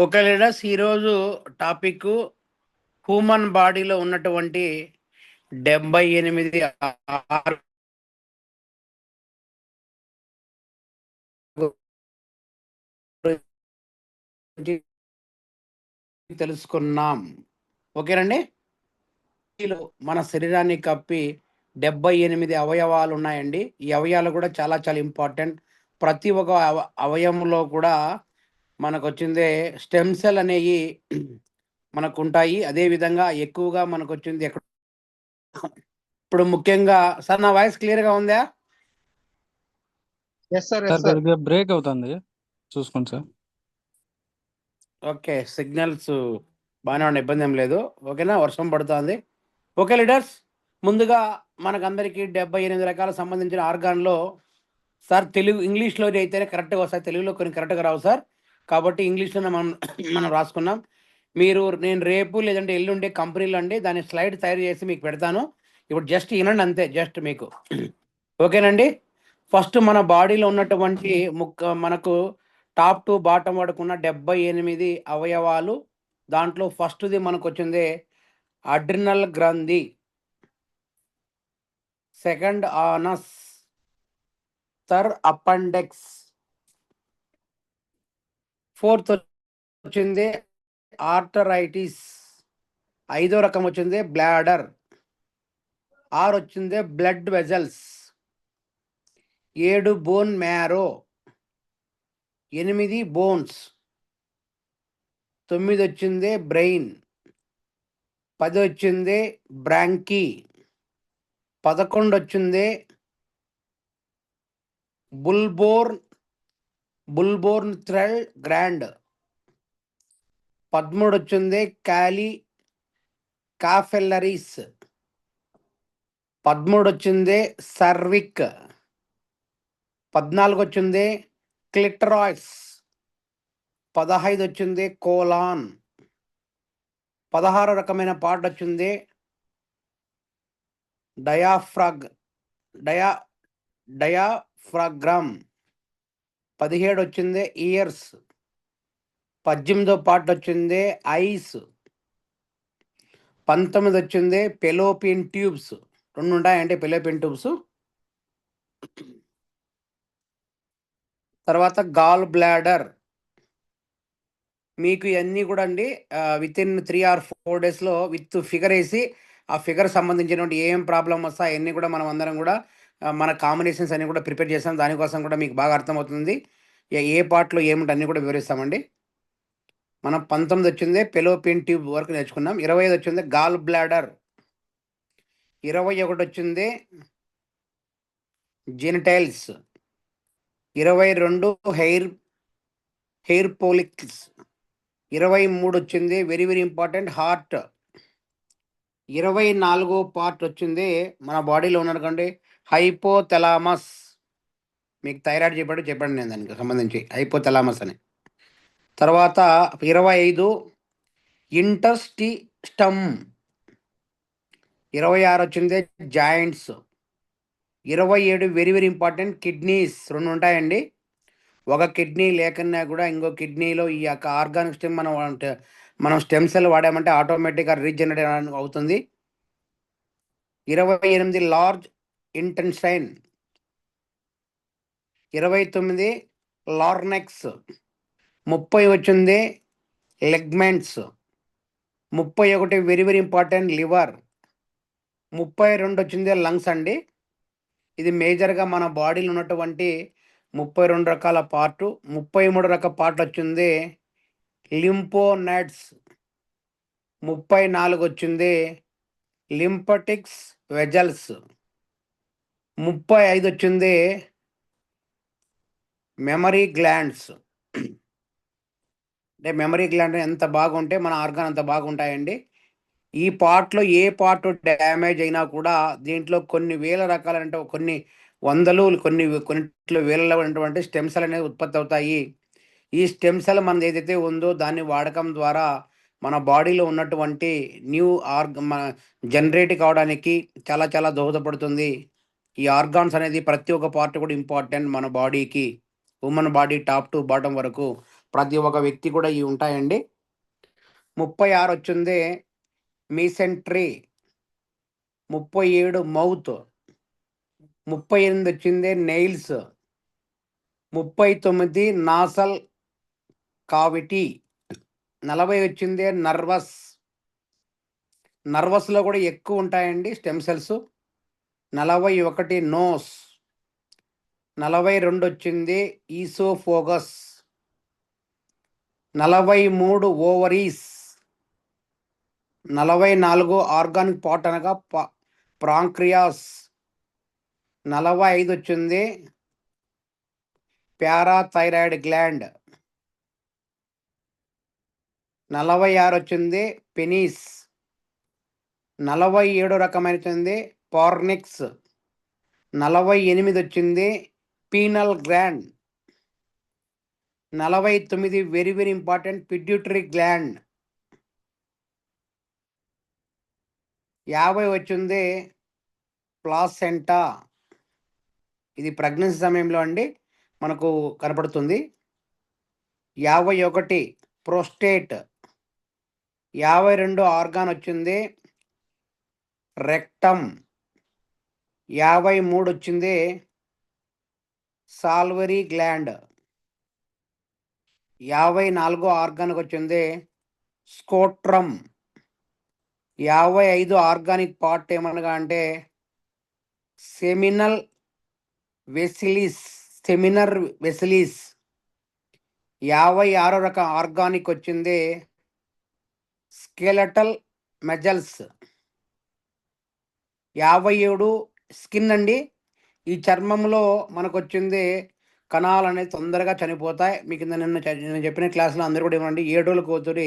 Okay leaders, ఈరోజు topic human బాడీలో ఉన్నటువంటి 78 గురించి తెలుసుకున్నాం. ఓకేనండి. మన శరీరాన్ని కప్పి 78 అవయవాలు ఉన్నాయండి. ఈ అవయవాలు కూడా చాలా చాలా ఇంపార్టెంట్. ప్రతి ఒక్క అవయవంలో కూడా మనకు వచ్చిందే స్టెమ్ సెల్ అనేవి మనకు ఉంటాయి. అదేవిధంగా ఎక్కువగా మనకు వచ్చింది ఇప్పుడు ముఖ్యంగా సార్, నా వాయిస్ క్లియర్గా ఉందా? ఎస్ సార్, సార్ కొద్దిగా బ్రేక్ అవుతుంది, చూసుకోండి సార్. ఓకే, సిగ్నల్స్ బాగానే ఉన్న, ఇబ్బంది ఏం లేదు. ఓకేనా, వర్షం పడుతుంది. ఓకే లీడర్స్, ముందుగా మనకందరికీ 78 రకాల సంబంధించిన ఆర్గాన్లో సార్ తెలుగు ఇంగ్లీష్లో అయితేనే కరెక్ట్గా వస్తాయి, తెలుగులో కొన్ని కరెక్ట్గా రావు సార్. కాబట్టి ఇంగ్లీష్లోనే మనం రాసుకున్నాం. నేను రేపు లేదంటే ఎల్లుండే కంపెనీలో అండి దాని స్లైడ్ తయారు చేసి మీకు పెడతాను. ఇప్పుడు జస్ట్ వినండి అంతే, జస్ట్ మీకు. ఓకేనండి. ఫస్ట్ మన బాడీలో ఉన్నటువంటి మనకు టాప్ టు బాటం వరకున్న 78 అవయవాలు. దాంట్లో ఫస్ట్ది మనకు వచ్చింది అడ్రినల్ గ్రంథి, second anus, third appendix, fourth వచ్చింది ఆర్థరైటిస్, ఐదో రకం వచ్చింది బ్లాడర్, 6 వచ్చింది blood vessels, 7 bone marrow, 8 bones, 9 వచ్చింది బ్రెయిన్, 10 వచ్చింది బ్రాంకీ, 11 వచ్చింది బుల్బోర్న్ థ్రెల్ గ్రాండ్, 13 వచ్చింది కాఫెల్లరీస్, 13 వచ్చింది సర్విక్, 14 వచ్చింది క్లిటరాయిడ్స్, 15 వచ్చింది కోలాన్, 16 రకమైన పార్ట్ వచ్చింది డయాఫ్రాగ్రామ్, 17 వచ్చింది ఇయర్స్, 18 పార్ట్ వచ్చింది ఐస్, 19 వచ్చింది పెలోపియన్ ట్యూబ్స్, 2 ఉంటాయంటే పెలోపియన్ ట్యూబ్స్. తర్వాత గాల్ బ్లాడర్. మీకు ఇవన్నీ కూడా అండి విత్ ఇన్ 3 or 4 డేస్లో విత్ ఫిగర్ వేసి ఆ ఫిగర్ సంబంధించినటువంటి ఏం ప్రాబ్లం వస్తాయి అవన్నీ కూడా మనం అందరం కూడా మన కాంబినేషన్స్ అన్నీ కూడా ప్రిపేర్ చేస్తాం. దానికోసం కూడా మీకు బాగా అర్థమవుతుంది. ఏ పార్ట్లో ఏముంటే అన్నీ కూడా వివరిస్తామండి. మనం 19 వచ్చింది పెలోపియన్ ట్యూబ్ వరకు నేర్చుకున్నాం. 25 వచ్చింది గాల్ బ్లాడర్, 21 వచ్చింది జెనిటైల్స్, 22 హెయిర్ పోలిక్స్, 23 వచ్చింది very very important heart, 24 part వచ్చింది మన బాడీలో ఉన్నటువంటి హైపోథెలామస్. మీకు థైరాయిడ్ చెప్పండి నేను దానికి సంబంధించి హైపోథెలామస్ అని. తర్వాత 25 ఇంటెస్టిస్టమ్, 26 వచ్చింది joints, 27 very very important kidneys. 2 ఉంటాయండి. ఒక కిడ్నీ లేకన్నా కూడా ఇంకో కిడ్నీలో ఈ యొక్క ఆర్గానిక్ స్టెమ్ మనం స్టెమ్ సెల్ వాడామంటే ఆటోమేటిక్గా రీజనరేట్ అవుతుంది. 28 లార్జ్ ఇంటెన్సైన్, 29 లార్నెక్స్, 30 వచ్చింది ligaments, 31 very very important liver, 32 వచ్చింది లంగ్స్ అండి. ఇది మేజర్గా మన బాడీలో ఉన్నటువంటి 32 రకాల పార్టు. 33 రకాల పార్ట్ వచ్చింది లింపోనైడ్స్, 34 వచ్చింది లింపటిక్స్ వెజల్స్, 35 వచ్చింది మెమరీ గ్లాండ్స్. అంటే మెమరీ గ్లాండ్ ఎంత బాగుంటే మన ఆర్గాన్ అంత బాగుంటాయండి. ఈ పార్ట్లో ఏ పార్ట్ డ్యామేజ్ అయినా కూడా దీంట్లో కొన్ని వేల రకాలంటే కొన్ని వందలు కొన్నిట్లో వేలలో ఉన్నటువంటి స్టెమ్ సెల్ అనేవి ఉత్పత్తి అవుతాయి. ఈ స్టెమ్ సెల్ మనది ఏదైతే ఉందో దాన్ని వాడకం ద్వారా మన బాడీలో ఉన్నటువంటి మన జనరేట్ కావడానికి చాలా చాలా దోహదపడుతుంది. ఈ ఆర్గాన్స్ అనేది ప్రతి ఒక్క పార్ట్ కూడా ఇంపార్టెంట్ మన బాడీకి. Human body top to bottom వరకు ప్రతి ఒక్క వ్యక్తి కూడా ఇవి ఉంటాయండి. 36 వచ్చింది మీసెంట్రీ, 37 మౌత్, 38 వచ్చింది నెయిల్స్, 39 నాసల్ కావిటీ, 40 వచ్చింది నర్వస్లో కూడా ఎక్కువ ఉంటాయండి స్టెమ్ సెల్స్. 41 నోస్, 42 వచ్చింది ఈసోఫోగస్, 43 ఓవరీస్, 44 ఆర్గానిక్ పార్ట్ అనగా ప్రాంక్రియాస్, 45 వచ్చింది పారాథైరాయిడ్ గ్లాండ్, 46 వచ్చింది పెనీస్, 47 రకమైనది పార్నిక్స్, 48 వచ్చింది penal gland, 49 very very important pituitary gland, 50 వచ్చింది ప్లాసెంటా, ఇది ప్రెగ్నెన్సీ సమయంలో అండి మనకు కనపడుతుంది. 51 ప్రోస్టేట్, 52 ఆర్గాన్ వచ్చింది రెక్టమ్, 53 వచ్చింది సాల్వరీ గ్లాండ్, 54 ఆర్గానిక్ వచ్చింది స్కోట్రమ్, 55 ఆర్గానిక్ పార్ట్ ఏమనగా అంటే సెమినర్ వెసిలిస్, 56 రకం ఆర్గానిక్ వచ్చింది స్కెలటల్ మెజల్స్, 57 స్కిన్ అండి. ఈ చర్మంలో మనకు వచ్చింది కణాలు అనేది తొందరగా చనిపోతాయి. మీకు నేను చెప్పిన క్లాసులో అందరూ కూడా ఏమండి 7 రోజులకు ఒకసారి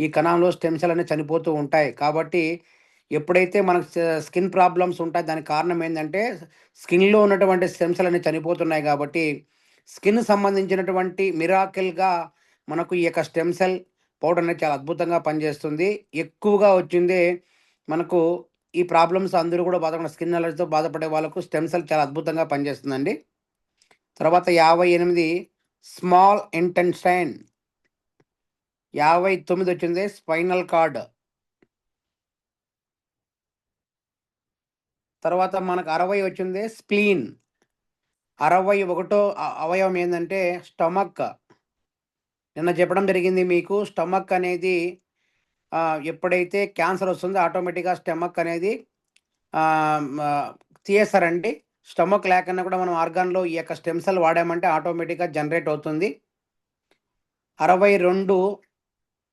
ఈ కణంలో స్టెమ్ సెల్ అనేది చనిపోతూ ఉంటాయి. కాబట్టి ఎప్పుడైతే మనకు స్కిన్ ప్రాబ్లమ్స్ ఉంటాయి దానికి కారణం ఏంటంటే స్కిన్లో ఉన్నటువంటి స్టెమ్ సెల్ అనేవి చనిపోతున్నాయి. కాబట్టి స్కిన్ సంబంధించినటువంటి మిరాకిల్గా మనకు ఈ యొక్క స్టెమ్ సెల్ పౌడర్ అనేది చాలా అద్భుతంగా పనిచేస్తుంది. ఎక్కువగా వచ్చింది మనకు ఈ ప్రాబ్లమ్స్ అందరూ కూడా బాధపడిన స్కిన్ అలర్జీతో బాధపడే వాళ్ళకు స్టెమ్ సెల్ చాలా అద్భుతంగా పనిచేస్తుందండి. తర్వాత 58 స్మాల్ ఇంటెస్టైన్, 59 వచ్చింది స్పైనల్ కార్డ్. తర్వాత మనకు 60 వచ్చింది స్ప్లీన్. 61 అవయవం ఏంటంటే స్టమక్. నిన్న చెప్పడం జరిగింది మీకు స్టమక్ అనేది ఎప్పుడైతే క్యాన్సర్ వస్తుందో ఆటోమేటిక్గా స్టమక్ అనేది తీయేస్తారండి. స్టమక్ లేకన్నా కూడా మనం ఆర్గాన్లో ఈ యొక్క స్టెమ్ సెల్ వాడామంటే ఆటోమేటిక్గా జనరేట్ అవుతుంది. 62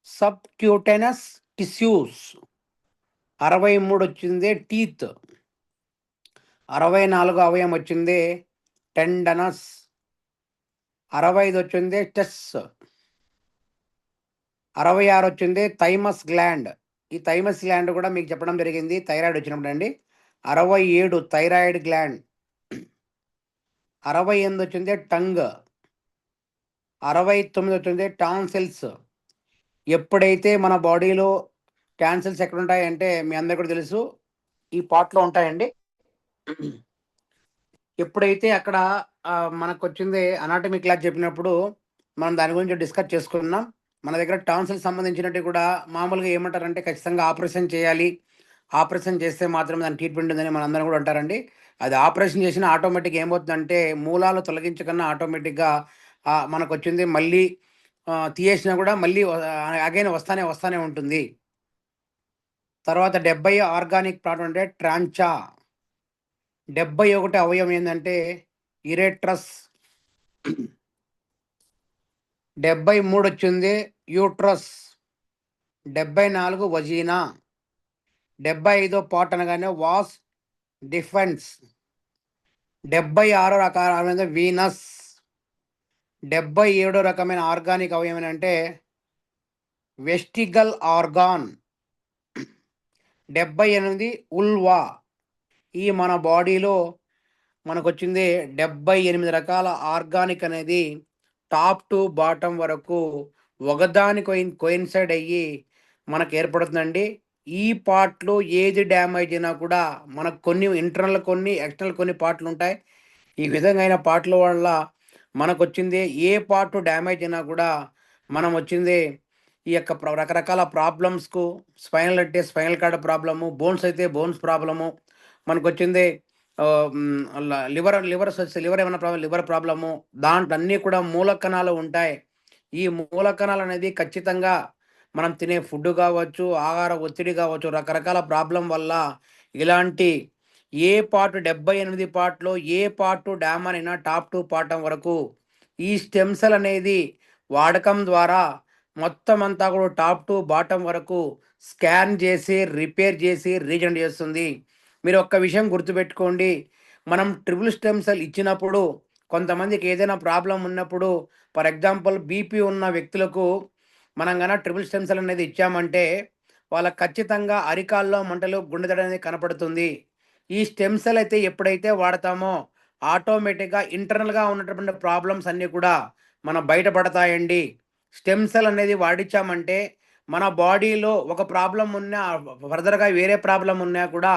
సబ్క్యూటెనస్ టిష్యూస్, 63 వచ్చింది టీత్, 64 అవయవం వచ్చింది టెండనస్, 65 వచ్చింది టెస్, 66 వచ్చింది థైమస్ గ్లాండ్. ఈ థైమస్ గ్లాండ్ కూడా మీకు చెప్పడం జరిగింది థైరాయిడ్ వచ్చినప్పుడు అండి. 67 థైరాయిడ్ గ్లాండ్, 68 వచ్చింది టంగ్, 69 వచ్చింది టాన్సిల్స్. ఎప్పుడైతే మన బాడీలో టాన్సిల్స్ ఎక్కడ ఉంటాయంటే మీ అందరికీ కూడా తెలుసు ఈ పార్ట్లో ఉంటాయండి. ఎప్పుడైతే అక్కడ మనకు వచ్చింది అనాటమీ క్లాస్ చెప్పినప్పుడు మనం దాని గురించి డిస్కస్ చేసుకున్నాం. మన దగ్గర టాన్సిల్ సంబంధించినట్టు కూడా మామూలుగా ఏమంటారంటే ఖచ్చితంగా ఆపరేషన్ చేయాలి, ఆపరేషన్ చేస్తే మాత్రం దాని ట్రీట్మెంట్ ఉందని మనందరం కూడా అంటారండి. అది ఆపరేషన్ చేసిన ఆటోమేటిక్గా ఏమవుతుందంటే మూలాలు తొలగించకన్నా ఆటోమేటిక్గా మనకు వచ్చింది మళ్ళీ తీయేసినా కూడా మళ్ళీ అగైన్ వస్తానే ఉంటుంది. తర్వాత 70 ఆర్గానిక్ ప్లాట్ అంటే ట్రాంచా. 71 అవయవం ఏంటంటే ఇరేట్రస్, 73 వచ్చింది యూట్రస్, 74 వజీనా, 75 పార్ట్ అనగానే వాస్ డిఫెన్స్, 76 రకాలైన వీనస్, 77 రకమైన ఆర్గానిక్ అవయవం అంటే వెస్టిగల్ ఆర్గాన్, 78 ఉల్వా. ఈ మన బాడీలో మనకు వచ్చింది 78 రకాల ఆర్గానిక్ అనేది టాప్ టు బాటం వరకు ఒకదానికి కోయిన్సైడ్ అయ్యి మనకు ఏర్పడుతుందండి. ఈ పార్ట్లు ఏది డ్యామేజ్ అయినా కూడా మనకు కొన్ని ఇంటర్నల్ కొన్ని ఎక్స్టర్నల్ కొన్ని పార్ట్లు ఉంటాయి. ఈ విధంగా అయిన పార్ట్ల వల్ల మనకు వచ్చింది ఏ పార్ట్ డ్యామేజ్ అయినా కూడా మనం వచ్చింది ఈ యొక్క రకరకాల ప్రాబ్లమ్స్కు స్పైనల్ అంటే స్పైనల్ కార్డ్ ప్రాబ్లము, బోన్స్ అయితే బోన్స్ ప్రాబ్లము, మనకొచ్చింది లివర్ ఏమైనా ప్రాబ్లం లివర్ ప్రాబ్లము, దాంట్లో అన్నీ కూడా మూల కణాలు ఉంటాయి. ఈ మూల కణాలు అనేది ఖచ్చితంగా మనం తినే ఫుడ్ కావచ్చు, ఆహార ఒత్తిడి కావచ్చు, రకరకాల ప్రాబ్లం వల్ల ఇలాంటి ఏ పార్ట్ 78 పార్ట్‌లో ఏ పార్ట్ డ్యామర్ అయినా టాప్ టు బాటమ్ వరకు ఈ స్టెమ్ సెల్ అనేది వాడకం ద్వారా మొత్తం అంతా కూడా టాప్ టు బాటమ్ వరకు స్కాన్ చేసి, రిపేర్ చేసి, రీజనరేట్ చేస్తుంది. మీరు ఒక్క విషయం గుర్తుపెట్టుకోండి. మనం ట్రిపుల్ స్టెమ్ సెల్ ఇచ్చినప్పుడు కొంతమందికి ఏదైనా ప్రాబ్లమ్ ఉన్నప్పుడు ఫర్ ఎగ్జాంపుల్ బీపీ ఉన్న వ్యక్తులకు మనం గన ట్రిపుల్ స్టెమ్ సెల్ అనేది ఇచ్చామంటే వాళ్ళకి ఖచ్చితంగా అరికాల్లో మంటలు, గుండె దడ అనేది కనపడుతుంది. ఈ స్టెమ్ సెల్ అయితే ఎప్పుడైతే వాడతామో ఆటోమేటిక్‌గా ఇంటర్నల్‌గా ఉన్నటువంటి ప్రాబ్లమ్స్ అన్నీ కూడా మన బయటపడతాయండి. స్టెమ్ సెల్ అనేది వాడిచ్చామంటే మన బాడీలో ఒక ప్రాబ్లమ్ ఉన్నా ఫర్దర్‌గా వేరే ప్రాబ్లమ్ ఉన్నా కూడా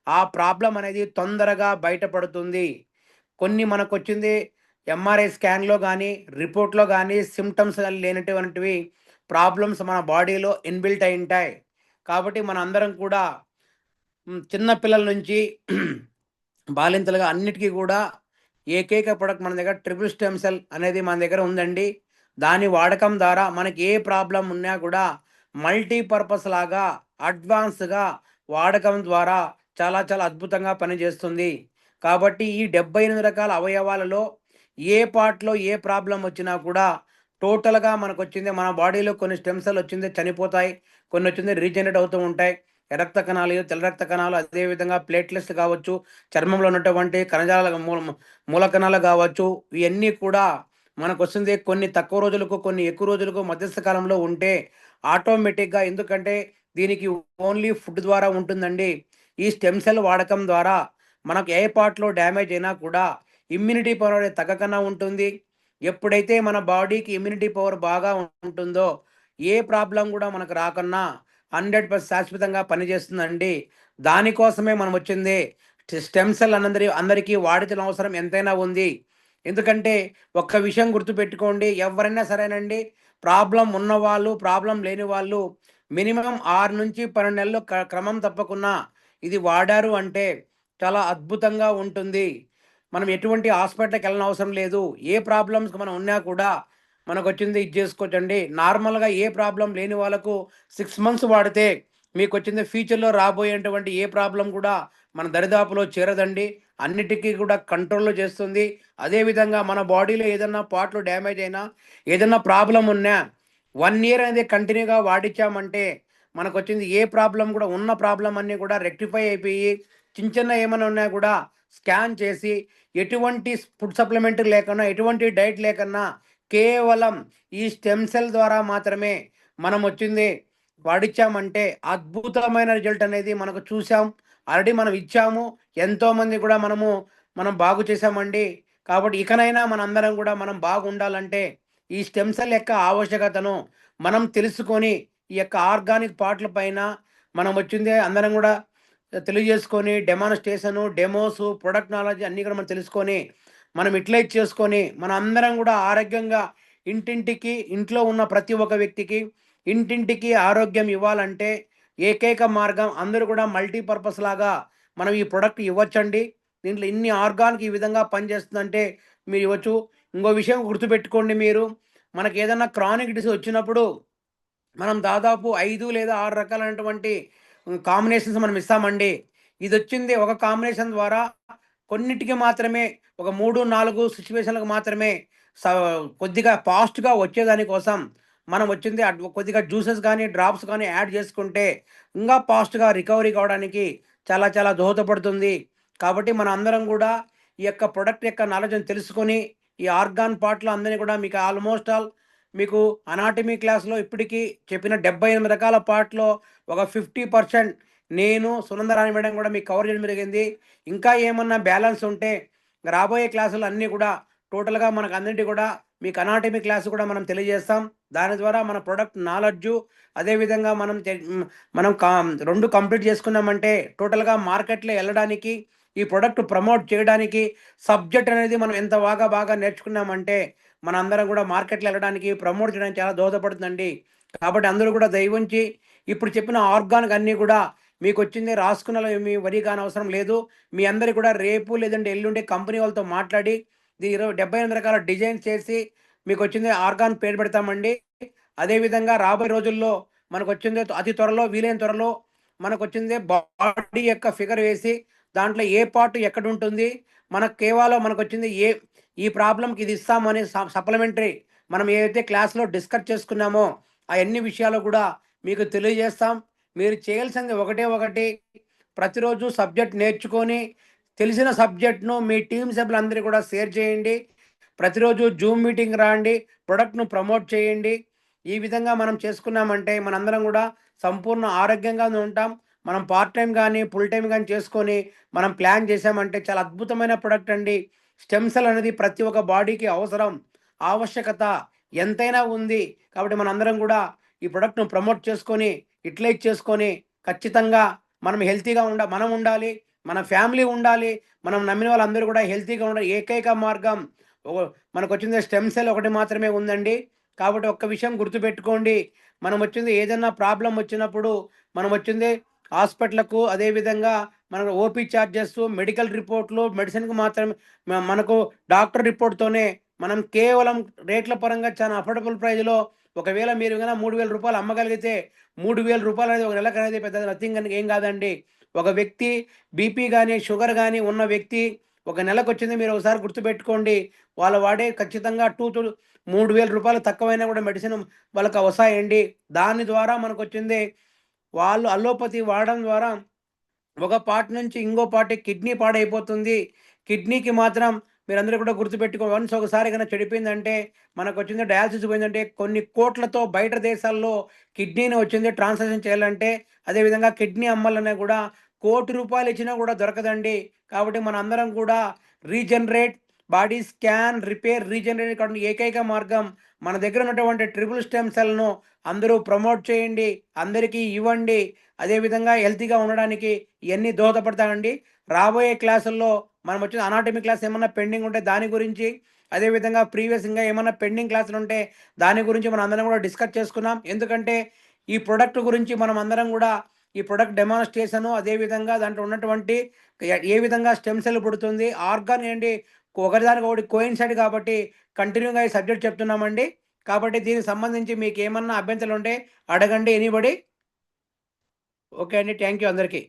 ఆ ప్రాబ్లమ్ అనేది తొందరగా బయటపడుతుంది. కొన్ని మనకొచ్చింది ఎంఆర్ఐ స్కాన్‌లో గానీ, రిపోర్ట్‌లో గానీ సింప్టమ్స్ లేనటువంటివి ప్రాబ్లమ్స్ మన బాడీలో ఇన్‌బిల్ట్ అయ్యుంటాయి. కాబట్టి మనందరం కూడా చిన్న పిల్లల నుంచి బాలింతలుగా అన్నిటికీ కూడా ఏకైక ప్రొడక్ట్ మన దగ్గర ట్రిపుల్ స్టెమ్ సెల్ అనేది మన దగ్గర ఉందండి. దాని వాడకం ద్వారా మనకి ఏ ప్రాబ్లమ్ ఉన్నా కూడా మల్టీపర్పస్ లాగా అడ్వాన్స్‌గా వాడకం ద్వారా చాలా చాలా అద్భుతంగా పనిచేస్తుంది. కాబట్టి ఈ 78 రకాల అవయవాలలో ఏ పార్ట్‌లో ఏ ప్రాబ్లమ్ వచ్చినా కూడా టోటల్‌గా మనకొచ్చింది మన బాడీలో కొన్ని స్టెమ్ సెల్ వచ్చింది చనిపోతాయి. కొన్ని వచ్చింది రీజనరేట్ అవుతూ ఉంటాయి. రక్త కణాలు, తెల్ల రక్త కణాలు, అదేవిధంగా ప్లేట్లెట్స్ కావచ్చు, చర్మంలో ఉన్నటువంటి కణజాల మూల కణాలు కావచ్చు, ఇవన్నీ కూడా మనకొస్తుంది కొన్ని తక్కువ రోజులకు, కొన్ని ఎక్కువ రోజులకు మధ్యస్థ కాలంలో ఉంటే ఆటోమేటిక్‌గా ఎందుకంటే దీనికి ఓన్లీ ఫుడ్ ద్వారా ఉంటుందండి. ఈ స్టెమ్ సెల్ వాడకం ద్వారా మనకు ఏ పార్ట్‌లో డ్యామేజ్ అయినా కూడా ఇమ్యూనిటీ పవర్ అనేది తగ్గకుండా ఉంటుంది. ఎప్పుడైతే మన బాడీకి ఇమ్యూనిటీ పవర్ బాగా ఉంటుందో ఏ ప్రాబ్లమ్ కూడా మనకు రాకున్నా 100% శాశ్వతంగా పనిచేస్తుందండి. దానికోసమే మనం వచ్చింది. స్టెమ్ సెల్ అందరికీ వాడిన అవసరం ఎంతైనా ఉంది. ఎందుకంటే ఒక్క విషయం గుర్తుపెట్టుకోండి. ఎవరైనా సరేనండి ప్రాబ్లమ్ ఉన్నవాళ్ళు, ప్రాబ్లమ్ లేని వాళ్ళు మినిమమ్ 6-12 నెలలు క్రమం తప్పకుండా ఇది వాడారు అంటే చాలా అద్భుతంగా ఉంటుంది. మనం ఎటువంటి హాస్పిటల్‌కి ఎళ్ళనవసరం లేదు. ఏ ప్రాబ్లమ్స్ మనం ఉన్నా కూడా మనకొచ్చింది ఇది చేసుకోవచ్చండి. నార్మల్‌గా ఏ ప్రాబ్లమ్ లేని వాళ్ళకు 6 మంత్స్ వాడితే మీకొచ్చింది ఫ్యూచర్‌లో రాబోయేటువంటి ఏ ప్రాబ్లమ్ కూడా మన దరిదాపులో చేరదండి. అన్నిటికీ కూడా కంట్రోల్‌లో చేస్తుంది. అదేవిధంగా మన బాడీలో ఏదన్నా పార్ట్‌లు డ్యామేజ్ అయినా, ఏదన్నా ప్రాబ్లమ్ ఉన్నా 1 ఇయర్ అనేది కంటిన్యూగా వాడిచ్చామంటే మనకొచ్చింది ఏ ప్రాబ్లమ్ కూడా ఉన్న ప్రాబ్లమ్ అన్నీ కూడా రెక్టిఫై అయిపోయి చిన్న చిన్న ఏమైనా ఉన్నా కూడా స్కాన్ చేసి ఎటువంటి ఫుడ్ సప్లిమెంట్ లేకున్నా, ఎటువంటి డైట్ లేకన్నా కేవలం ఈ స్టెమ్ సెల్ ద్వారా మాత్రమే మనం వచ్చింది వాడిచ్చామంటే అద్భుతమైన రిజల్ట్ అనేది మనకు చూసాం. ఆల్రెడీ మనం ఇచ్చాము. ఎంతోమంది కూడా మనం బాగు చేశామండి. కాబట్టి ఇకనైనా మనందరం కూడా మనం బాగుండాలంటే ఈ స్టెమ్ సెల్ యొక్క ఆవశ్యకతను మనం తెలుసుకొని ఈ యొక్క ఆర్గానిక్ పార్ట్‌ల పైన మనం వచ్చిందే అందరం కూడా తెలియజేసుకొని డెమాన్‌స్ట్రేషను, డెమోసు, ప్రొడక్ట్ నాలెడ్జ్ అన్నీ కూడా మనం తెలుసుకొని, మనం యుటిలైజ్ చేసుకొని, మనందరం కూడా ఆరోగ్యంగా ఇంటింటికి, ఇంట్లో ఉన్న ప్రతి ఒక్క వ్యక్తికి, ఇంటింటికి ఆరోగ్యం ఇవ్వాలంటే ఏకైక మార్గం అందరూ కూడా మల్టీపర్పస్ లాగా మనం ఈ ప్రొడక్ట్ ఇవ్వచ్చండి. దీంట్లో ఇన్ని ఆర్గాన్‌కి ఈ విధంగా పనిచేస్తుందంటే మీరు ఇవ్వచ్చు. ఇంకో విషయం గుర్తుపెట్టుకోండి మీరు, మనకేదన్నా క్రానిక్ డిసీజ్ వచ్చినప్పుడు మనం దాదాపు 5 లేదా 6 రకాలైనటువంటి కాంబినేషన్స్ మనం ఇస్తామండి. ఇదొచ్చింది ఒక కాంబినేషన్ ద్వారా కొన్నిటికి మాత్రమే ఒక 3, 4 సిట్యుయేషన్‌లకు మాత్రమే స కొద్దిగా ఫాస్ట్‌గా వచ్చేదాని కోసం మనం వచ్చింది కొద్దిగా జ్యూసెస్ గానీ, డ్రాప్స్ గానీ యాడ్ చేసుకుంటే ఇంకా ఫాస్ట్‌గా రికవరీ కావడానికి చాలా చాలా దోహదపడుతుంది. కాబట్టి మనందరం గూడా ఈ యొక్క ప్రొడక్ట్ యొక్క నాలెడ్జ్‌ని తెలుసుకొని, ఈ ఆర్గాన్ పార్ట్‌లో అందరిని కూడా మీకు ఆల్‌మోస్ట్ ఆల్ మీకు అనాటమీ క్లాస్‌లో ఇప్పటికి చెప్పిన 78 రకాల పార్ట్‌లో ఒక 50% నేను, సునందరాణి మేడం కూడా మీకు కవర్ చేయడం జరిగింది. ఇంకా ఏమన్నా బ్యాలెన్స్ ఉంటే రాబోయే క్లాసులు అన్నీ కూడా టోటల్‌గా మనకు అన్నిటికి కూడా మీకు అనాటమీ క్లాస్ కూడా మనం తెలియజేస్తాం. దాని ద్వారా మన ప్రొడక్ట్ నాలెడ్జు అదేవిధంగా మనం 2 కంప్లీట్ చేసుకున్నామంటే టోటల్‌గా మార్కెట్‌లో ఎళ్ళడానికి, ఈ ప్రొడక్ట్ ప్రమోట్ చేయడానికి సబ్జెక్ట్ అనేది మనం ఎంత బాగా నేర్చుకున్నామంటే మనందరం కూడా మార్కెట్లో వెళ్ళడానికి, ప్రమోట్ చేయడానికి చాలా దోహదపడుతుందండి. కాబట్టి అందరూ కూడా దయవుంచి ఇప్పుడు చెప్పిన ఆర్గానిక్ అన్నీ కూడా మీకొచ్చింది రాసుకున్నలో ఏమి వరి కానవసరం లేదు. మీ అందరికి కూడా రేపు లేదంటే ఎల్లుండి కంపెనీ వాళ్ళతో మాట్లాడి 78 రకాల డిజైన్స్ చేసి మీకొచ్చింది ఆర్గాన్ పేరు పెడతామండి. అదేవిధంగా రాబోయే రోజుల్లో మనకొచ్చింది అతి త్వరలో వీలైన త్వరలో మనకొచ్చింది బాడీ యొక్క ఫిగర్ వేసి దాంట్లో ఏ పార్ట్ ఎక్కడుంటుంది, మనకు కేవలం మనకొచ్చింది ఈ ప్రాబ్లమ్‌కి ఇది ఇస్తామని సప్లిమెంటరీ మనం ఏదైతే క్లాస్‌లో డిస్కస్ చేసుకున్నామో అయన్ని విషయాలు కూడా మీకు తెలియజేస్తాం. మీరు చేయాల్సింది ఒకటే ఒకటి, ప్రతిరోజు సబ్జెక్ట్ నేర్చుకొని తెలిసిన సబ్జెక్ట్‌ను మీ టీమ్ సభ్యులందరికీ కూడా షేర్ చేయండి. ప్రతిరోజు జూమ్ మీటింగ్ రాండి. ప్రొడక్ట్‌ను ప్రమోట్ చేయండి. ఈ విధంగా మనం చేసుకున్నామంటే మనందరం కూడా సంపూర్ణ ఆరోగ్యంగానే ఉంటాం. మనం పార్ట్ టైమ్ గానీ, ఫుల్ టైమ్ గానీ చేసుకొని మనం ప్లాన్ చేశామంటే చాలా అద్భుతమైన ప్రొడక్ట్ అండి. స్టెమ్ సెల్ అనేది ప్రతి ఒక్క బాడీకి అవసరం, ఆవశ్యకత ఎంతైనా ఉంది. కాబట్టి మనందరం కూడా ఈ ప్రొడక్ట్‌ను ప్రమోట్ చేసుకొని, యుటిలైజ్ చేసుకొని ఖచ్చితంగా మనం హెల్తీగా మనం ఉండాలి. మన ఫ్యామిలీ ఉండాలి. మనం నమ్మిన వాళ్ళందరూ కూడా హెల్తీగా ఉండాలి. ఏకైక మార్గం ఓ మనకొచ్చింది స్టెమ్ సెల్ ఒకటి మాత్రమే ఉందండి. కాబట్టి ఒక్క విషయం గుర్తుపెట్టుకోండి. మనం వచ్చింది ఏదన్నా ప్రాబ్లమ్ వచ్చినప్పుడు మనం వచ్చింది హాస్పిటల్‌కు అదేవిధంగా మనకు ఓపీ చార్జెస్, మెడికల్ రిపోర్ట్‌లు, మెడిసిన్‌కి మాత్రమే మనకు డాక్టర్ రిపోర్ట్‌తోనే మనం కేవలం రేట్ల పరంగా చాలా అఫోర్డబుల్ ప్రైస్‌లో ఒకవేళ మీరు గనక రూ. 3000 అమ్మగలిగితే రూ. 3000 అనేది ఒక నెలకనేది పెద్ద నథింగ్ అని ఏం కాదండి. ఒక వ్యక్తి బీపీ గాని, షుగర్ గాని ఉన్న వ్యక్తి ఒక నెలకొచ్చింది మీరు ఒకసారి గుర్తుపెట్టుకోండి. వాళ్ళు వాడే ఖచ్చితంగా 2 రూ. 3000 తక్కువైనా కూడా మెడిసిన్ వాళ్ళకి వస్తాయండి. దాని ద్వారా మనకొచ్చింది వాళ్ళు అల్లోపతి వాడడం ద్వారా ఒక పార్ట్ నుంచి ఇంకో పార్ట్‌కి కిడ్నీ పాడైపోతుంది. కిడ్నీకి మాత్రం మీరందరూ కూడా గుర్తుపెట్టుకో వన్స్ ఒకసారి గనక చెడిపోయిందంటే మనకొచ్చింది డయాలిసిస్ పోయిందంటే కొన్ని కోట్లతో బయట దేశాల్లో కిడ్నీని వచ్చింది ట్రాన్స్‌ప్లాంటేషన్ చేయాలంటే అదేవిధంగా కిడ్నీ అమ్మాలన్నా కూడా రూ. 1,00,00,000 ఇచ్చినా కూడా దొరకదండి. కాబట్టి మనందరం కూడా regenerate body scan, repair, regenerate కావడానికి ఏకైక మార్గం మన దగ్గర ఉన్నటువంటి ట్రిపుల్ స్టెమ్ సెల్‌ను అందరూ ప్రమోట్ చేయండి. అందరికీ ఇవ్వండి. అదేవిధంగా హెల్తీగా ఉండడానికి ఇయన్నీ దోహదపడతాయండి. రాబోయే క్లాసుల్లో మనం వచ్చిన అనాటమీ క్లాస్ ఏమన్నా పెండింగ్ ఉంటే దాని గురించి, అదేవిధంగా ప్రీవియస్ ఇంకా ఏమన్నా పెండింగ్ క్లాసులుంటే దాని గురించి మనం అందరం కూడా డిస్కస్ చేసుకున్నాం. ఎందుకంటే ఈ ప్రొడక్ట్ గురించి మనం అందరం కూడా ఈ ప్రొడక్ట్ డెమాన్‌స్ట్రేషను అదేవిధంగా దాంట్లో ఉన్నటువంటి ఏ విధంగా స్టెమ్ సెల్ పుడుతుంది, ఆర్గాన్ ఏంటి ఒకదానికొకటి కోయిన్సైడ్ కాబట్టి కంటిన్యూగా ఈ సబ్జెక్ట్ చెప్తున్నామండి. కాబట్టి దీనికి సంబంధించి మీకేమన్నా అభ్యంతరాలుంటే అడగండి ఎనీబడీ. ఓకే అండి. థాంక్ యూ అందరికీ.